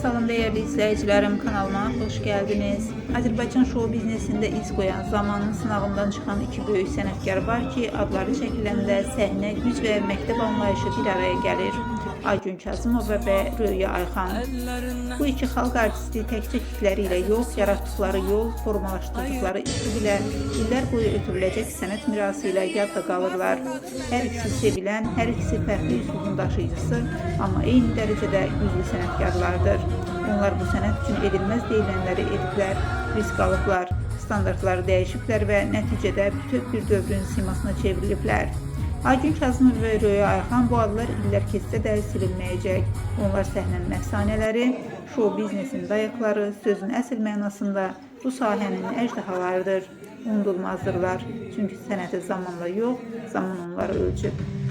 Salam değerli izleyicilerim, kanalıma hoş geldiniz. Azerbaycan show biznesinde iz koyan, zamanın sınavından çıkan iki büyük sənətkar var ki, adları çəkiləndə səhnə, güc və məktəb anlayışı bir araya gəlir. Aygün Kazımova və Röya Ayxan. Bu iki xalq artisti təkcə hitləri ilə yox, yaratdıkları yol, formalaşdırdıkları üslub ilə illər boyu ötürüləcək sənət mirası ilə yadda qalırlar. Hər ikisi sevilən, hər ikisi fərqli üslubun daşıyıcısı, amma eyni dərəcədə güclü sənətkarlardır. Onlar bu sənət üçün edilməz deyilənləri ediblər, risk alıblar, standartları dəyişiblər və nəticədə bütöv bir dövrün simasına çevriliblər. Aygün Kazımov və Röya Ayxan bu adlar illər keçsə də silinməyəcək. Onlar səhnənin əfsanələri, show biznesin dayaqları, sözün əsl mənasında bu sahənin əjdahalarıdır. Unudulmazdırlar. Çünki sənəti zamanla yox, zaman onları ölçüb.